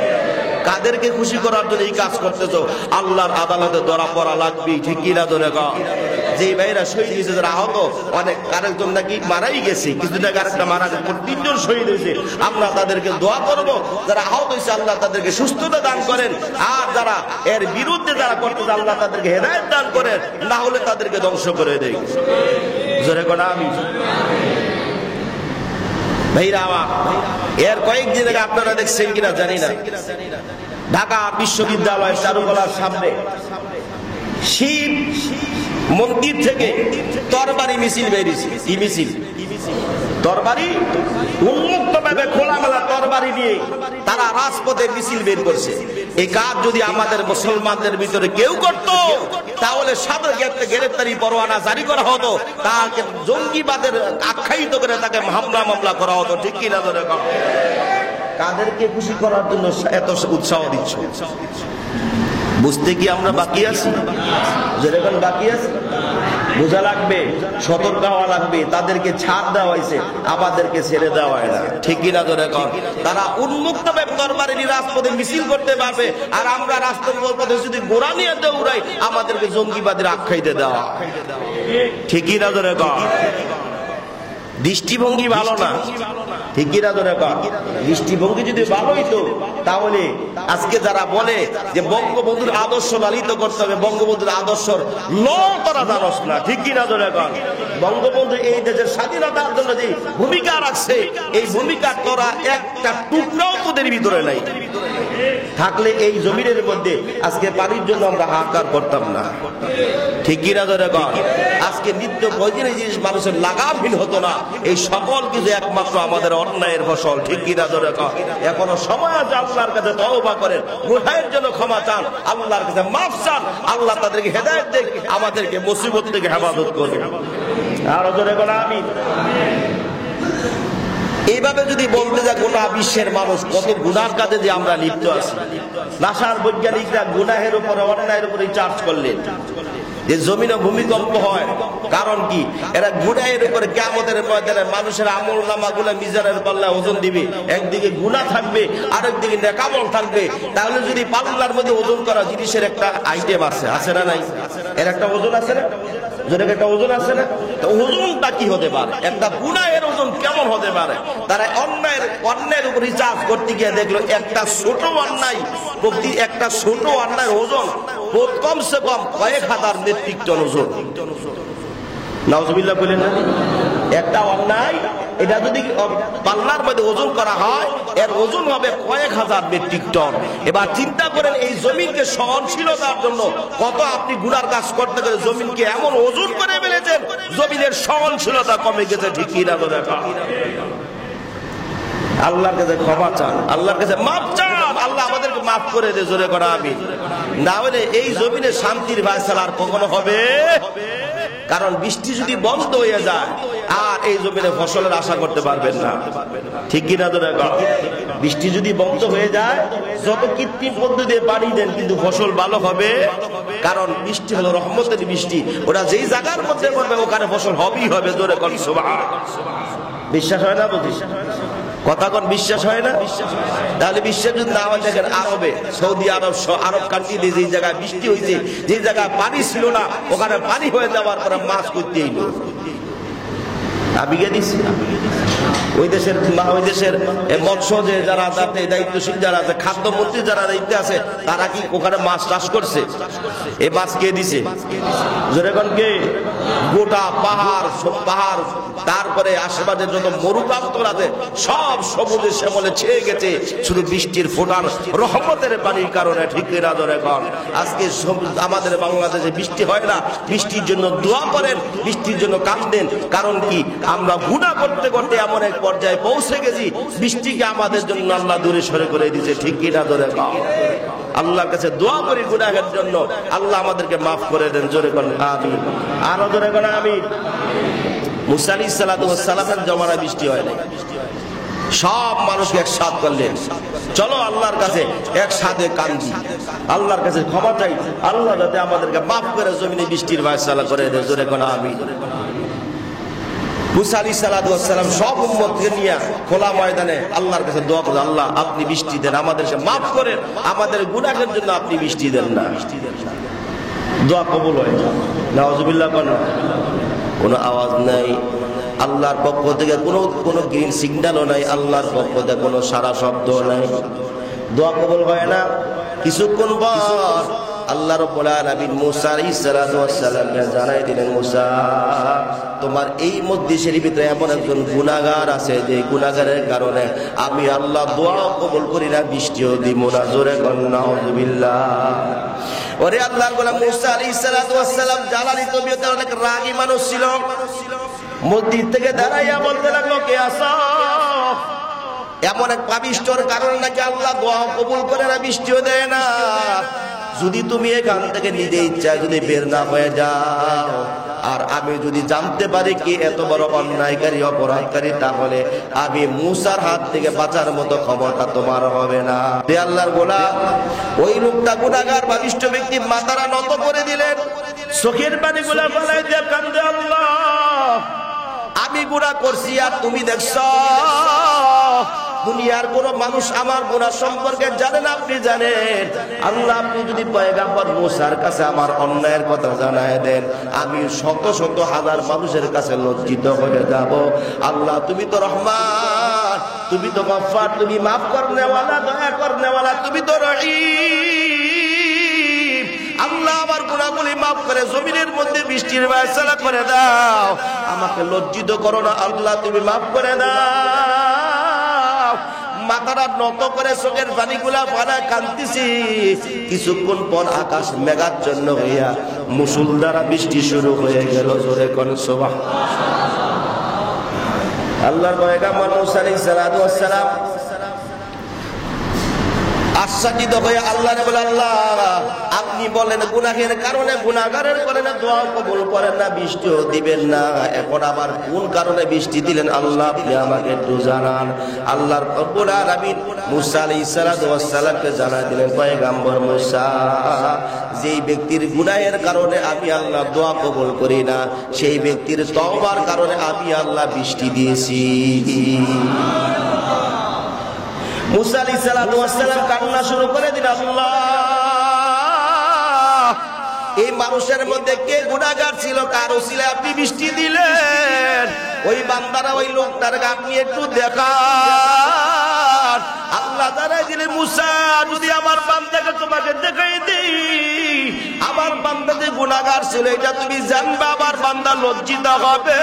কাদেরকে খুশি করার জন্য এই কাজ করতেছো? আল্লাহর আদালতে ধরা পড়া লাগবে, ঠিক কিনা ধরে কও? যে ভাইরা শহীদ হয়েছে, যারা আহত, অনেক আরেকজন নাকি মারাই গেছে, কিছুদিন আগে আরেকটা মারা গেছে, 3 জন শহীদ হয়েছে। আমরা তাদেরকে দোয়া করবো, যারা আহত হয়েছে আল্লাহ তাদেরকে সুস্থতা দান করেন, আর যারা এর বিরুদ্ধে যারা করতেছে আল্লাহ তাদেরকে হেদায়েত দান করেন, না হলে তাদেরকে ধ্বংস করে দেয়। জোরে কোন আমিন। ভাইরা আমার, এর কয়েকদিন আগে আপনারা দেখছেন কিনা জানি না, ঢাকা বিশ্ববিদ্যালয়ের চারুকলার সামনে শিব মন্দির থেকে তরবারি মিছিল বেরিয়েছে। কি মিছিল? তরবারি, উন্মুক্ত ভাবে খোলামেলা তরবারি নিয়ে তারা রাজপথে মিছিল বের করছে। এই কাজ যদি আমাদের মুসলমানদের ভিতরে কেউ করত, তাহলে সাথে একটা গ্রেফতারি পরোয়ানা জারি করা হতো, তাকে জঙ্গিবাদের আখ্যায়িত করে তাকে মামলা করা হতো, ঠিক কিনা ধরে? কাদেরকে খুশি করার জন্য এত উৎসাহ দিচ্ছ? বুঝতে কি আমরা বাকি আছি? যেরকম বাকি আছে, বোঝা লাগবে, সতর্ক হওয়া লাগবে। তাদেরকে ছাড় দেওয়া হয়েছে, আমাদেরকে ছেড়ে দেওয়া হয় না, ঠিক কিনা ধরে কর? তারা উন্মুক্ত ভাবে তরবারি নিয়ে রাজপথে মিছিল করতে পারবে, আর আমরা রাজপথে যদি গোড়া নিয়ে দৌড়াই, আমাদেরকে জঙ্গিবাদের আখ্যায়িত দেওয়া, ঠিক কিনা ধরে কর? দৃষ্টিভঙ্গি ভালো না, ঠিক কিনা ধরে কর? দৃষ্টিভঙ্গি যদি ভালো হইতো, তাহলে আজকে যারা বলে যে বঙ্গবন্ধুর আদর্শ লালিত করতে হবে, বঙ্গবন্ধুর আদর্শর তারা জানস না, ঠিক কিনা ধরে কর? বঙ্গবন্ধু এই দেশের স্বাধীনতার জন্য যে ভূমিকা রাখছে, এই ভূমিকা তোরা একটা টুকরাও তোদের ভিতরে নাই। থাকলে এই জমিনের মধ্যে আজকে পানির জন্য আমরা হাহাকার করতাম না, ঠিক কিনা ধরে কর? আজকে নিত্য প্রয়োজনীয় জিনিস মানুষের লাগামহীন হতো না। এই সকল কিছু একমাত্র আমাদের অন্যায়ের ফসল, ঠিক কিনা ধরে কর? এখনো সময় আছে, আল্লাহর কাছে তওবা করেন, গুনাহের জন্য ক্ষমা চান, আল্লাহর কাছে মাফ চান, আল্লাহ তাদেরকে হেদায়েত দেন, আমাদেরকে মুসিবত থেকে হেফাজত করবেন। আর জোরে বলা আমিন। এইভাবে যদি বলতে যা গোটা বিশ্বের মানুষ কত গুনার কাজে যে আমরা লিপ্ত আছি। নাসার বৈজ্ঞানিকরা গুনাহের উপরে, অন্যায়ের উপরে চার্জ করলেন যে জমিনে ভূমিকম্প হয়, কারণ কি? এরা গুনাহের উপরে কিয়ামতের ময়দানে মানুষের আমল নামাগুলো মিজানের পাল্লায় ওজন দিবে, একদিকে গুনাহ থাকবে, আরেকদিকে নেকামল থাকবে। তাহলে যদি পাল্লার মধ্যে ওজন করা জিনিসের একটা আইটেম আছে না নাই? এর একটা ওজন আছে না? যেটাকে একটা ওজন আছে না? তো ওজনটা কি হতে পারে? একটা গুনাহের ওজন কেমন হতে পারে? তারা অন্যায়ের উপর রিচার্জ করতে গিয়ে দেখলো একটা ছোট অন্যায়, একটা ছোট অন্যায়ের ওজন কমসে কম কয়েক হাজার মেট্রিক টন ওজন। নাউজুবিল্লাহ বলেন না? একটা অন্যায়, এটা যদি পাল্লার মধ্যে ওজন করা হয়, এর ওজন হবে কয়েক হাজার মেট্রিক টন। এবার চিন্তা করেন, এই জমিনকে সহনশীলতার জন্য কত আপনি গুনার কাজ করতে গেলে জমিনকে এমন ওজন করে ফেলেছেন, জমিনের সহনশীলতা কমে গেছে, ঠিক কিনা বলেন? আল্লাহর কাছে ক্ষমা চান, আল্লাহর কাছে মাফ চান, আল্লাহ আমাদেরকে মাফ করে দে, জোরে করা আমিন। না হলে এই জমিনে শান্তির ফায়সালা আর কখনো হবে? কারণ বৃষ্টি যদি বন্ধ হয়ে যায়, আর এই জমিনে ফসলের আশা করতে পারবেন না, ঠিক কিনা ধরে? বৃষ্টি যদি বন্ধ হয়ে যায়, যত কৃত্রিম পদ্ধতি পানি দেন, কিন্তু ফসল ভালো হবে। কারণ বৃষ্টি হলো রহমতের বৃষ্টি, ওরা যেই জায়গার মধ্যে করবে ওখানে ফসল হবেই হবে, জোরে কর সুবহানাল্লাহ। বিশ্বাস হয় না? বুঝিস কথা কোন? বিশ্বাস হয় না? তাহলে বিশ্বাস যদি না হয়, দেখেন আরবে, সৌদি আরব, আরব কান্ট্রিতে যে জায়গায় বৃষ্টি হয়েছে, যে জায়গায় পানি ছিল না, ওখানে পানি হয়ে যাওয়ার পরে মাছ করতে এলো। ওই দেশের মৎস্য যে যারা দায়িত্বশীল যারা আছে, খাদ্যমন্ত্রী যারা দায়িত্বে আছে, তারা কি ওখানে মাছ চাষ করছে? এই মাছ কে দিছে? কে? গোটা পাহাড়, তারপরে আশেপাশের যত মরুপ্রান্তর আছে, সব সবুজে শ্যামলে ছেয়ে গেছে, শুধু বৃষ্টির ফোঁটার রহমতের পানির কারণে, ঠিক না? ধরে কর, আজকে আমাদের বাংলাদেশে বৃষ্টি হয় না, বৃষ্টির জন্য দোয়া করেন, বৃষ্টির জন্য কাঁদেন। কারণ কি? আমরা গুনাহ করতে করতে এমন এক পর্যায়ে পৌঁছে গেছি, বৃষ্টিকে আমাদের জন্য আল্লাহ দূরে সরে করে দিয়েছে, ঠিক কিনা ধরে কর? আল্লাহর কাছে দোয়া করি গুনাহের জন্য, আল্লাহ আমাদেরকে মাফ করে দেন, জোরে করেন আমিন। আরো জোরে করেন আমিন। মুসা আলাইহিস সালাতু ওয়াস সালামের জমানায় বৃষ্টি হয় নাই, সব মানুষকে একসাথ করলেন, চলো আল্লাহর কাছে একসাথে কান্দি, আল্লাহর কাছে ক্ষমা চাই, আল্লাহ যাতে আমাদেরকে মাফ করে জমিনে বৃষ্টির ফায়সালা করে দেয়, জোরে করেন আমিন। মুসা আলাইহিস সালাম সব উম্মতকে নিয়ে খোলা ময়দানে আল্লাহর কাছে দোয়া করে, আল্লাহ আপনি বৃষ্টি দেন, আমাদেরকে মাফ করেন, আমাদের গুনাহের জন্য আপনি বৃষ্টি দেন না। দোয়া কবুল হয়। নাউজুবিল্লাহ। কোনো আওয়াজ নাই আল্লাহর পক্ষ থেকে, কোনো গ্রিন সিগন্যালও নাই আল্লাহর পক্ষ থেকে, কোনো সারা শব্দ নাই, দোয়া কবুল হয় না। কিছুক্ষণ পর আল্লাহ রাব্বুল আলামিন মুসা আলাইহিস সালামকে জানাই দিলেন, মুসা তোমার এই মজলিসের ভিতরে এমন একজন গুনাহগার আছে যে গুনাহগারের কারণে আমি আল্লাহ দোয়া কবুল করি না, বৃষ্টিও দিব না। জোরে বলেন নাউজুবিল্লাহ। ওরে আল্লাহর গোলাম মুসা আলাইহিস সালাম জালালি তবিয়তে অনেক রাগী মানুষ ছিল। মসজিদ থেকে দাঁড়াইয়া বলতে লাগলো, কে আছো? এমন এক পাপিষ্ঠর কারণে নাকি আল্লাহ দোয়া কবুল করে না, বৃষ্টিও দেয় না। যদি তুমি এখান থেকে নিজে ইচ্ছায় যদি বের না হয়ে যাও, আর আমি যদি জানতে পারি কি এত বড় অন্যায়কারী অপরাধকারী, তাহলে আমি মুসার হাত থেকে বাঁচার মতো ক্ষমতা তোমার হবে না। আল্লাহর গোলাম ওই লোকটা গুনাহগার পাপিষ্ঠ ব্যক্তি মাথাটা নত করে দিলেন, চোখের পানিগুলা গলায় দিয়ে কান্দে, আল্লাহ আমি গুনাহ করছি আর তুমি দেখছো। দুনিয়ার কোন মানুষ আমার গুনাহ সম্পর্কে জানেন, আপনি জানেন। আল্লাহ আপনি যদি পয়গম্বর মুসার কাছে আমার অন্যায়ের কথা জানায় দেন, আমি শত শত হাজার মানুষের কাছে লজ্জিত হয়ে যাব। আল্লাহ তুমি তো রহমান, তুমি তো গফফার, তুমি মাফ করনেওয়ালা, দয়া করনেওয়ালা, তুমি তো রহিম। আল্লাহ আমার গুনাহগুলি মাফ করে জমিনের মধ্যে বৃষ্টির ব্যবস্থা করে দাও, আমাকে লজ্জিত করো না। আল্লাহ তুমি মাফ করে দাও। মাথাটা নত করে চোখের পানিগুলা ফাড়ায় কাঁদতেছি। কিছুক্ষণ পর আকাশ মেঘাচ্ছন্ন হইয়া মুষলধারা বৃষ্টি শুরু হয়ে গেল। জোরে কোন সুবহানাল্লাহ। আল্লাহর পয়গম্বর মুসা আলাইহিস সালাম আশ্চর্যিত হয়ে আল্লাহরে বলে, আল্লাহ আপনি বলেন গুনাহের কারণে, গুনাহগারের কারণে দোয়া কবুল করেন না, বৃষ্টিও দিবেন না। এখন আবার কোন কারণে বৃষ্টি দিলেন আল্লাহ আপনি আমাকে একটু জানান। আল্লাহর রব্বুল আলামিন মুসা আলাইহিস সালামকে জানাই দিলেন, পয়গম্বর মুসা যেই ব্যক্তির গুনাহের কারণে আমি আল্লাহ দোয়া কবুল করি না, সেই ব্যক্তির তওবার কারণে আমি আল্লাহ বৃষ্টি দিয়েছি। মুসা আলাইহিস সালাম কান্না শুরু করে দিলেন, আল্লাহ এই মানুষের মধ্যে কে গুনাহগার ছিল, কার ওসিলায় আপনি বৃষ্টি দিলেন? ওই বান্দারা ওই লোকটাকে আপনি একটু দেখান। আল্লাহ জানাই দিলেন, মুসা যদি আমার বান্দাকে তোমাকে দেখাই দেই, আমার বান্দা যে গুনাহগার ছিল এটা তুমি জানবে, আমার বান্দা লজ্জিত হবে।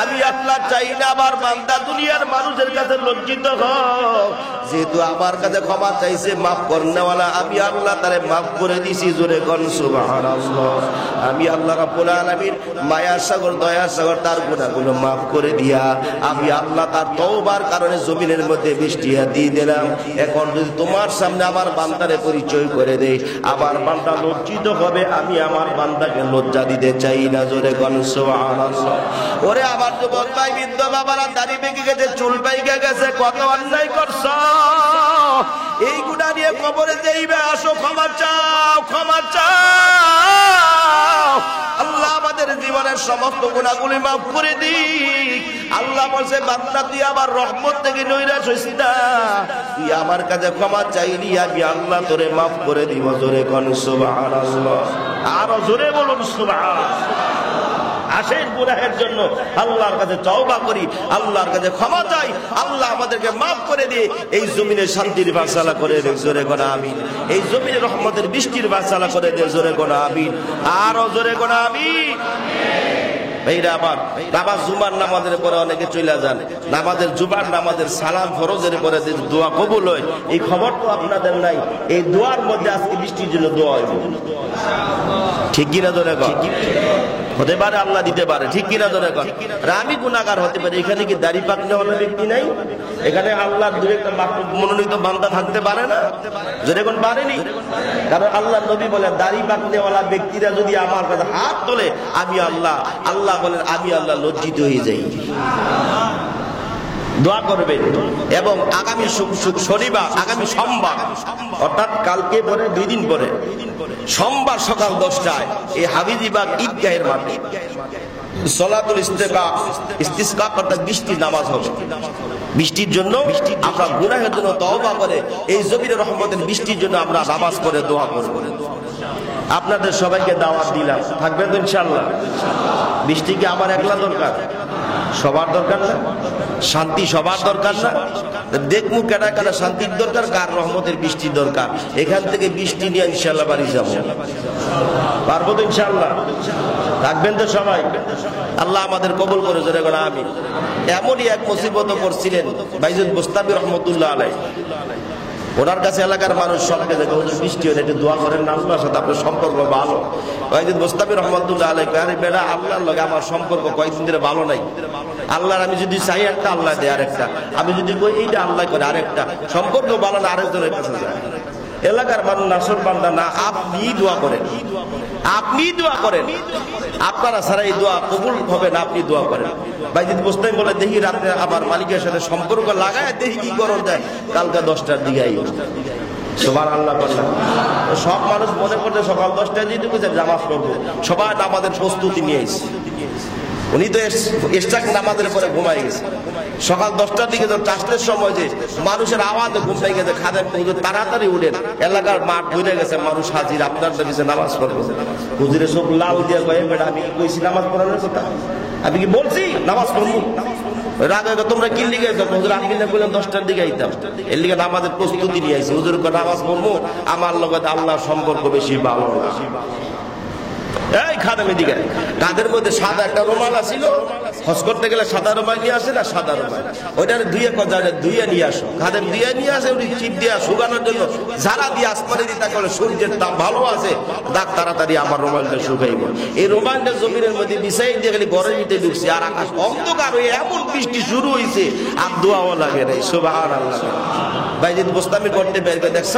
আমি আল্লাহ চাই না আমার বান্দা দুনিয়ার মানুষের কাছে লজ্জিত হোক। যেহেতু আমার কাছে ক্ষমা চাইছে, মাফ করনেওয়ালা, আমি আল্লাহ তারে মাফ করে দিছি। জোরে কোন সুবহানাল্লাহ। আমি আল্লাহ রাব্বুল আলামিন মায়ার সাগর, দয়ার সাগর, তার গুনাহগুলো মাফ করে দিয়া আমি আল্লাহ তার তওবার কারণে জমিনের মধ্যে বৃষ্টি দিয়ে দিলাম। এখন যদি তোমার সামনে আমার বান্দারে পরিচয় করে দেই, আমার বান্দা লজ্জিত হবে, আমি আমার বান্দাকে লজ্জা দিতে চাই না। জোরে কোন সুবহানাল্লাহ। ওরে আমার যুবক ভাই, বৃদ্ধ বাবারা, দাড়ি পেকে গেছে, চুল পাইকে গেছে, কত অন্যায় করছো, এই গুনাহ নিয়ে কবরে যাইবে, আসো ক্ষমা চাও, ক্ষমা চাও। আল্লাহ আমাদের জীবনের সমস্ত গুনাহগুলি মাফ করে দিক। আল্লাহ বলছে, বান্দা তুই আমার রহমত থেকে নৈরাশ হইস না, তুই আমার কাছে ক্ষমা চাইলি, আমি আল্লাহ তোরে মাফ করে দিব। জোরে কোন সুবহানাল্লাহ। আরো জোরে বলুন সুবহানাল্লাহ। আসেন গুনাহের জন্য আল্লাহর কাছে তওবা করি, আল্লাহর কাছে ক্ষমা চাই, আল্লাহ আমাদেরকে মাফ করে দিয়ে এই জমিনে শান্তির ফায়সালা করে দে। জোরে কোন আমিন। এই জমিনে রহমতের বৃষ্টির ফায়সালা করে দে। জোরে কোন আমিন। আরো জোরে কোন আমিন। ভাইরা আমার, নামাজ জুমার নামাজের পরে অনেকে চলে যান, নামাজের জুমার নামাজের সালাম ফরজের পরে যে দোয়া কবুল হয়, এই খবর তো আপনাদের নাই। এই দোয়ার মধ্যে আজকে বৃষ্টির জন্য দোয়া হইব, ঠিক কিনা? জোরে কর। হতে পারে আল্লাহ দিতে পারে, ঠিক কিনা? জোরে কর। আমি গুনাহগার হতে পারি, এখানে কি দাড়ি পাকনে হলো ব্যক্তি নাই? এখানে আল্লাহর দুই একটা মনোনীত বান্দা থাকতে পারে না? জোরে কোন পারেনি? কারণ আল্লাহ নবী বলে, দাড়ি পাকনেওয়ালা ব্যক্তিরা যদি আমার কাছে হাত তোলে, আমি আল্লাহ, আল্লাহ বলেন আমি আল্লাহ লজ্জিত হয়ে যাই। দোয়া করবেন। এবং আগামী শনিবার, আগামী সোমবার, অর্থাৎ কালকে পরে 2 দিন পরে সোমবার সকাল 10টায় এই হাবিজিবাগ ঈদগাহের মাঠে সালাতুল ইস্তিসকা অর্থাৎ বৃষ্টির নামাজ হবে। বৃষ্টির জন্য আমরা গুনাহের জন্য তওবা করে এই জমিনের রহমতের বৃষ্টির জন্য আমরা নামাজ পড়ে দোয়া করব। আপনাদের সবাইকে দাওয়াত দিলাম, থাকবেন তো ইনশাআল্লাহ? বৃষ্টি কি আমার একলা দরকার? সবার দরকার না? শান্তি সবার দরকার না? দেখবো কেনা কেনা শান্তির দরকার, কার রহমতের বৃষ্টির দরকার। এখান থেকে বৃষ্টি নিয়ে ইনশাআল্লাহ বাড়ি যাবো, পারবো তো ইনশাআল্লাহ? থাকবেন তো সবাই? আল্লাহ আমাদের কবুল করে জোরে করে আমিন। এমনই এক মুসিবত পড়ছিলেন বাইজুল বুস্তামি রহমতুল্লাহ আলাইহি। ওনার কাছে এলাকার মানুষ সবকে দেখে বৃষ্টি হলে একটু দোয়া করেন না, আল্লাহর সাথে আপনার সম্পর্ক ভালো। বাইজুল বুস্তামি রহমতুল্লাহ আলাইহি, আরে বেটা আল্লাহর লগে আমার সম্পর্ক কয়েকদিন ধরে ভালো নাই। আল্লাহর আমি যদি চাই একটা, আল্লাহ দেয় আরেকটা, আমি যদি কই এইটা আল্লাহ করে আরেকটা। সম্পর্ক ভালো না, আরেকজনের কাছে যায়। এলাকার মানুষ নাসর বান্দা না, আপনি দোয়া করেন, আপনি দোয়া করেন। আপনারা ছাড়া এই দোয়া কবুল হবে না, আপনি দোয়া করেন। বাইজিদ বুস্তামি বলে, দেখি রাত্রে আমার মালিকের সাথে সম্পর্ক লাগায় দেখি কি করণ দেয়, কালকে 10টার দিকে আইও। সুবহানাল্লাহ বললেন। সব মানুষ মনে করছে সকাল 10টায় যেটুকু নামাজ পড়বো, সবাই নামাজের প্রস্তুতি নিয়ে এসেছে। উনি তো এসটাক নামাজের পরে ঘুমাই গেছে। সকাল 10টার দিকে চাষের সময় যে মানুষের আওয়াজে ঘুমাই গেছে, খাদেম হুজুর তাড়াতাড়ি উঠেন, এলাকার মাঠ ঘুরে গেছে, মানুষ হাজির, আপনার কাছে নামাজ পড়বো। হুজুরে সব লাল দিয়ে কয়ে, বেটা আমি কি কইছি নামাজ পড়ানোর কথা? আমি কি বলছি নামাজ পড়বো? রাগে তোমরা কি লিখে হুজুর আমি না বললাম 10টার দিকে আইতাম, এর লিগে নামাজের প্রস্তুতি নিয়ে আইছি। হুজুর নামাজ পড়বো, আমার লগে আল্লাহর সম্পর্ক বেশি ভালো না। এই খাদেমের দিকে কাঁধের মধ্যে সাদা একটা রুমাল আছিল, হজ করতে গেলে সাদা রুমাল নিয়ে আসে না, সাদা রুমাল ওইটার ধুয়ে নিয়ে আসো। খাদেম ধুয়ে নিয়ে আসে, ওই চিপ দিয়ে শুকানোর জন্য যারা দিয়ে আসমানে দিতা করে, সূর্যের তাপ ভালো আছে, দাগ তাড়াতাড়ি আমার রুমালটা শুকাইব। এই রুমালটা জমিনের মধ্যে বিছাই দিয়ে গেলে ঘরে নিতে ঢুকছে, আর আকাশ অন্ধকার হয়ে এমন বৃষ্টি শুরু হয়েছে, আর দোয়াও লাগে নাই। সুবহানাল্লাহ। বাইজিদ বুস্তামি করতে বের করে দেখছ,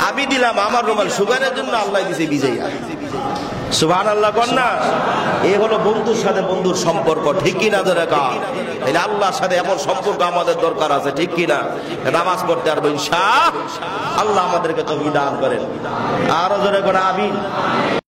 আমি দিলাম আমার রুমাল শুকানোর জন্য, আল্লাহ দিছে ভিজাইয়া। সুবহানাল্লাহ কন্যা। এই হলো বন্ধুর সাথে বন্ধুর সম্পর্ক, ঠিক কিনা? ধরে কার তাহলে আল্লাহর সাথে এমন সম্পর্ক আমাদের দরকার আছে, ঠিক কিনা? নামাজ পড়তে পারবো ইনশাআল্লাহ। আল্লাহ আমাদেরকে তৌফিক দান করেন। আরো জোরে করে আমিন।